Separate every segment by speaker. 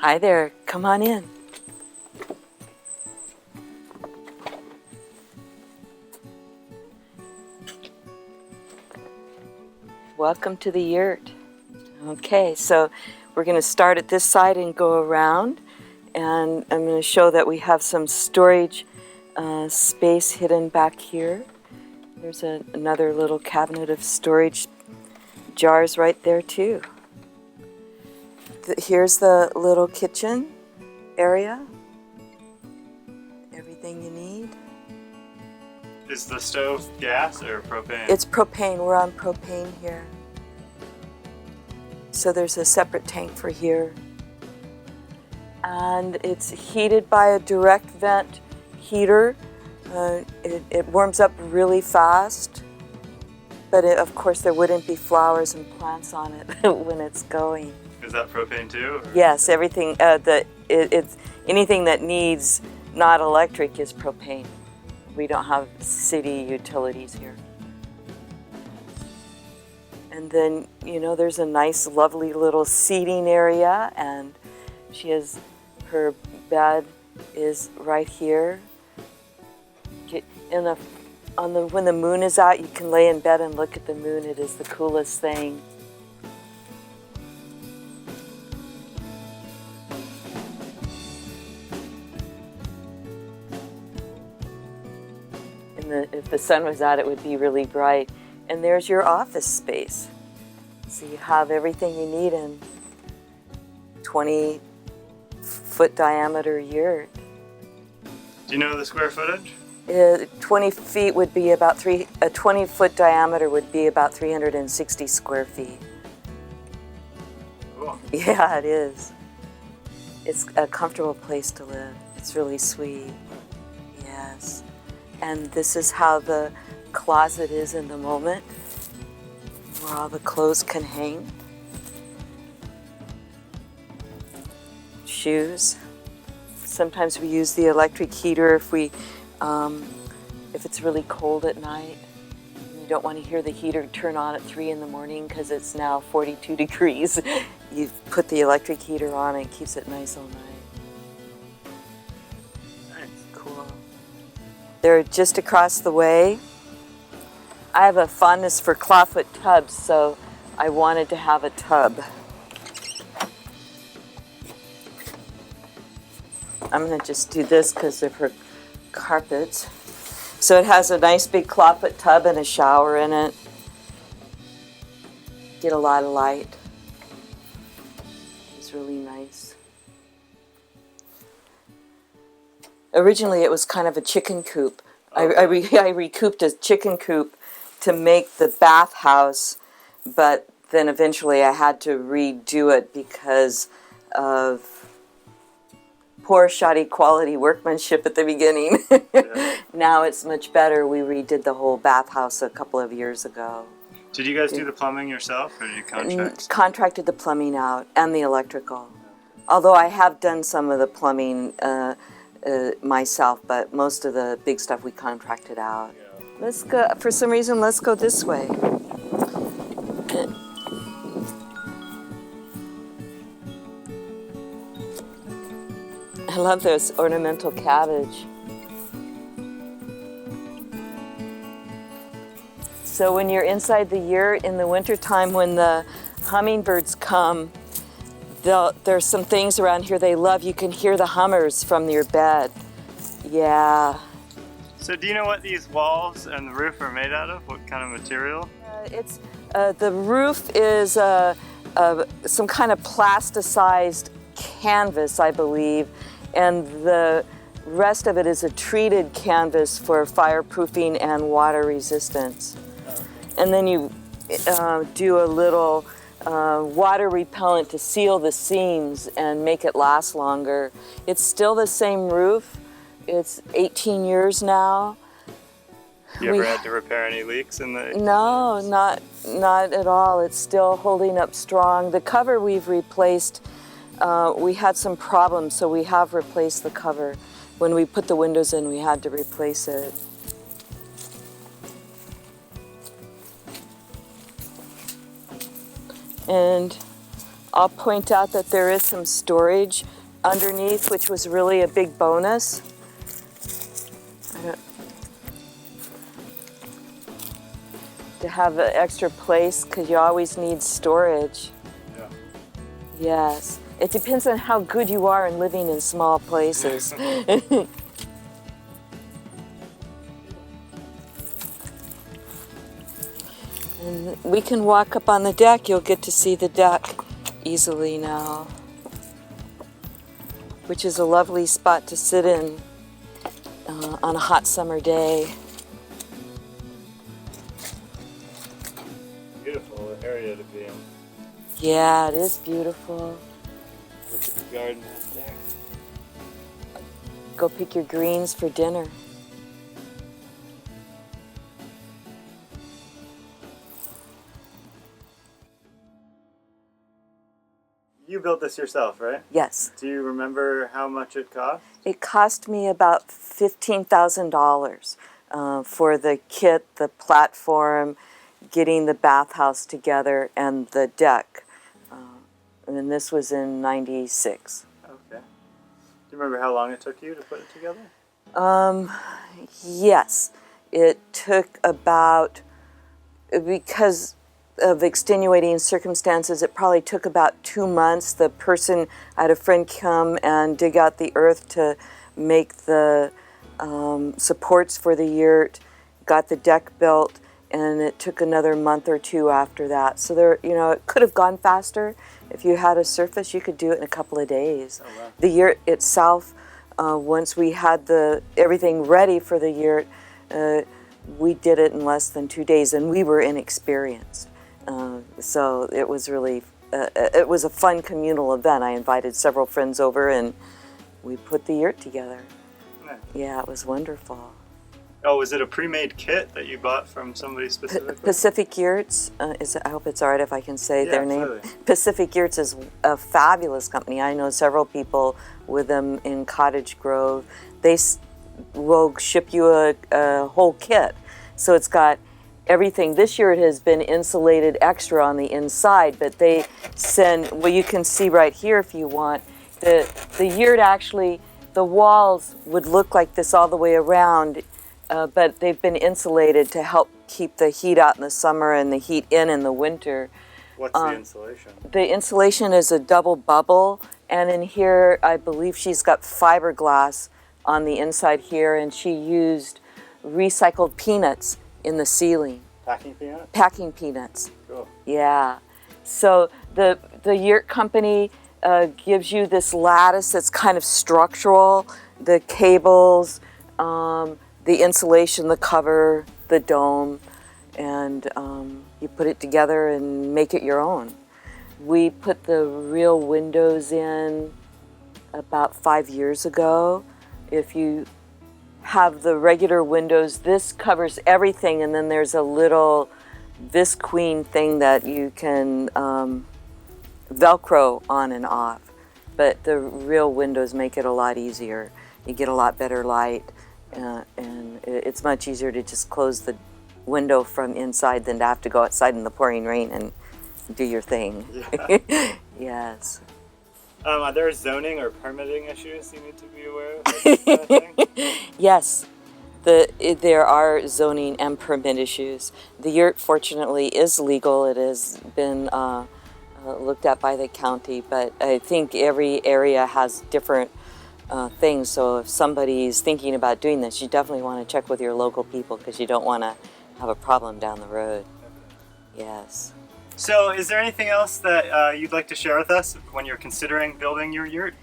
Speaker 1: Hi there, come on in. Welcome to the yurt. Okay, so we're going to start at this side and go around, and I'm going to show that we have some storage space hidden back here. There's another little cabinet of storage jars right there too. Here's the little kitchen area. Everything you need.
Speaker 2: Is the stove gas or propane?
Speaker 1: It's propane. We're on propane here. So there's a separate tank for here. And it's heated by a direct vent heater. It warms up really fast. But of course there wouldn't be flowers and plants on it when it's going.
Speaker 2: Is that propane too? Or?
Speaker 1: Yes, everything. It's anything that needs not electric is propane. We don't have city utilities here. And then, you know, there's a nice, lovely little seating area, and her bed is right here. When the moon is out, you can lay in bed and look at the moon. It is the coolest thing. If the sun was out, it would be really bright. And there's your office space. So you have everything you need in 20-foot diameter yurt.
Speaker 2: Do you know the square footage?
Speaker 1: 20 feet would be about a 20-foot diameter would be about 360 square feet.
Speaker 2: Cool.
Speaker 1: Yeah, it is. It's a comfortable place to live. It's really sweet. Yes. And this is how the closet is in the moment, where all the clothes can hang. Shoes. Sometimes we use the electric heater if it's really cold at night. You don't want to hear the heater turn on at 3 in the morning because it's now 42 degrees. You put the electric heater on and it keeps it nice all night. Cool. They're just across the way. I have a fondness for clawfoot tubs, so I wanted to have a tub. I'm going to just do this because of her carpets. So it has a nice big clawfoot tub and a shower in it. Get a lot of light. It's really nice. Originally, it was kind of a chicken coop. I recouped a chicken coop to make the bathhouse, but then eventually I had to redo it because of poor, shoddy quality workmanship at the beginning.
Speaker 2: Yeah.
Speaker 1: Now it's much better. We redid the whole bathhouse a couple of years ago.
Speaker 2: Did you guys do the plumbing yourself, or did you contract?
Speaker 1: Contracted the plumbing out and the electrical. Although I have done some of the plumbing myself, but most of the big stuff we contracted out. Let's go, for some reason, let's go this way. I love this ornamental cabbage. So when you're inside the yurt in the wintertime, when the hummingbirds come, there's some things around here they love. You can hear the hummers from your bed. Yeah.
Speaker 2: So do you know what these walls and the roof are made out of? What kind of material?
Speaker 1: The roof is some kind of plasticized canvas, I believe, and the rest of it is a treated canvas for fireproofing and water resistance. And then you do a little water repellent to seal the seams and make it last longer. It's still the same roof. It's 18 years now.
Speaker 2: You ever had to repair any leaks in the...
Speaker 1: No, not at all. It's still holding up strong. The cover we've replaced, we had some problems, so we have replaced the cover. When we put the windows in, we had to replace it. And I'll point out that there is some storage underneath, which was really a big bonus. To have an extra place, because you always need storage.
Speaker 2: Yeah.
Speaker 1: Yes. It depends on how good you are in living in small places. And we can walk up on the deck. You'll get to see the deck easily now, which is a lovely spot to sit in on a hot summer day.
Speaker 2: Beautiful area to be in.
Speaker 1: Yeah, it is beautiful.
Speaker 2: Look at the garden out there.
Speaker 1: Go pick your greens for dinner.
Speaker 2: You built this yourself, right?
Speaker 1: Yes.
Speaker 2: Do you remember how much it cost?
Speaker 1: It cost me about $15,000 for the kit, the platform, getting the bathhouse together, and the deck. And this was in '96.
Speaker 2: Okay. Do you remember how long it took you to put it together?
Speaker 1: Yes. It took about, because of extenuating circumstances, it probably took about 2 months. I had a friend come and dig out the earth to make the supports for the yurt, got the deck built, and it took another month or two after that. So it could have gone faster. If you had a surface, you could do it in a couple of days.
Speaker 2: Oh, wow.
Speaker 1: The yurt itself, once we had everything ready for the yurt, we did it in less than 2 days, and we were inexperienced. So it was really, it was a fun communal event. I invited several friends over, and we put the yurt together.
Speaker 2: Nice.
Speaker 1: Yeah, it was wonderful.
Speaker 2: Oh, was it a pre-made kit that you bought from somebody specifically?
Speaker 1: Pacific Yurts, I hope it's all right if I can say their name.
Speaker 2: Absolutely.
Speaker 1: Pacific Yurts is a fabulous company. I know several people with them in Cottage Grove. They will ship you a whole kit. So it's got everything. This yurt has been insulated extra on the inside, but they send, well, you can see right here if you want, the yurt actually, the walls would look like this all the way around, but they've been insulated to help keep the heat out in the summer and the heat in the winter.
Speaker 2: What's the insulation?
Speaker 1: The insulation is a double bubble, and in here I believe she's got fiberglass on the inside here, and she used recycled peanuts in the ceiling.
Speaker 2: Packing peanuts?
Speaker 1: Packing peanuts.
Speaker 2: Cool.
Speaker 1: Yeah. So the yurt company gives you this lattice that's kind of structural, the cables, the insulation, the cover, the dome, and you put it together and make it your own. We put the real windows in about 5 years ago. If you have the regular windows, this covers everything, and then there's a little visqueen thing that you can Velcro on and off. But the real windows make it a lot easier. You get a lot better light, and it's much easier to just close the window from inside than to have to go outside in the pouring rain and do your thing.
Speaker 2: Yeah.
Speaker 1: Yes.
Speaker 2: Are there zoning or permitting issues you need to be aware of? With this kind of thing?
Speaker 1: Yes. There are zoning and permit issues. The yurt, fortunately, is legal. It has been looked at by the county, but I think every area has different things. So if somebody's thinking about doing this, you definitely want to check with your local people, because you don't want to have a problem down the road. Yes.
Speaker 2: So is there anything else that you'd like to share with us when you're considering building your yurt?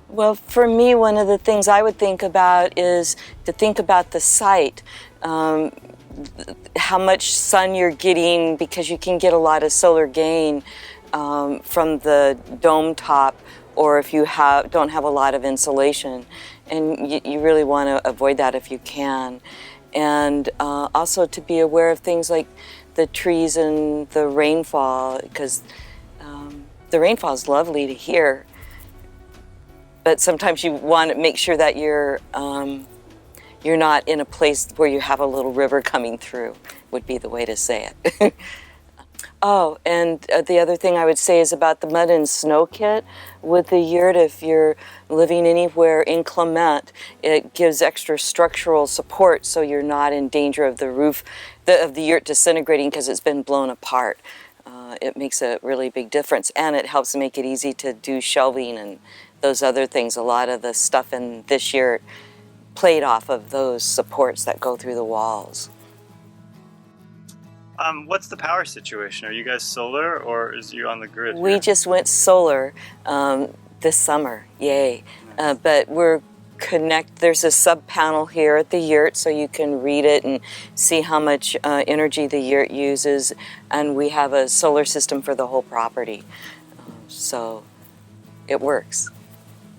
Speaker 1: Well, for me, one of the things I would think about is to think about the site, how much sun you're getting, because you can get a lot of solar gain from the dome top, or if you don't have a lot of insulation, and you really want to avoid that if you can. And also to be aware of things like the trees and the rainfall, because the rainfall is lovely to hear, but sometimes you want to make sure that you're not in a place where you have a little river coming through, would be the way to say it. Oh, and the other thing I would say is about the mud and snow kit with the yurt. If you're living anywhere inclement, it gives extra structural support so you're not in danger of the roof of the yurt disintegrating because it's been blown apart. It makes a really big difference, and it helps make it easy to do shelving and those other things. A lot of the stuff in this yurt played off of those supports that go through the walls.
Speaker 2: What's the power situation? Are you guys solar, or is you on the grid
Speaker 1: We
Speaker 2: here?
Speaker 1: just went solar this summer, yay.
Speaker 2: Nice.
Speaker 1: But there's a sub panel here at the yurt so you can read it and see how much energy the yurt uses, and we have a solar system for the whole property. So it works.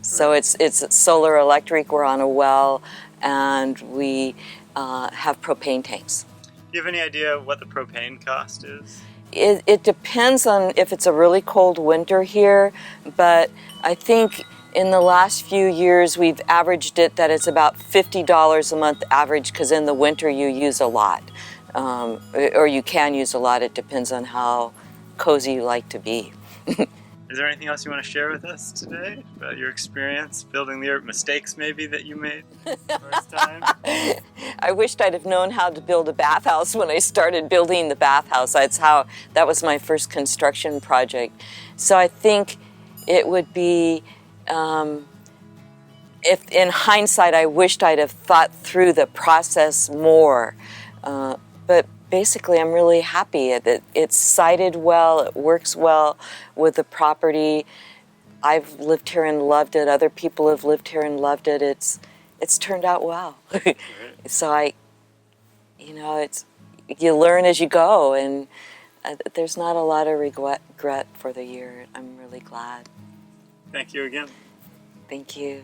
Speaker 1: So it's solar electric, we're on a well, and we have propane tanks.
Speaker 2: Do you have any idea what the propane cost is?
Speaker 1: It depends on if it's a really cold winter here, but I think in the last few years we've averaged it that it's about $50 a month average, because in the winter you use a lot, or you can use a lot. It depends on how cozy you like to be.
Speaker 2: Is there anything else you want to share with us today about your experience building the yurt, mistakes maybe that you made first time?
Speaker 1: I wished I'd have known how to build a bathhouse when I started building the bathhouse. That was my first construction project. So I think it would be, if in hindsight I wished I'd have thought through the process more. But basically I'm really happy that it's sited well, it works well with the property. I've lived here and loved it. Other people have lived here and loved it. It's turned out well. So you learn as you go, and there's not a lot of regret for the year. I'm really glad.
Speaker 2: Thank you again.
Speaker 1: Thank you.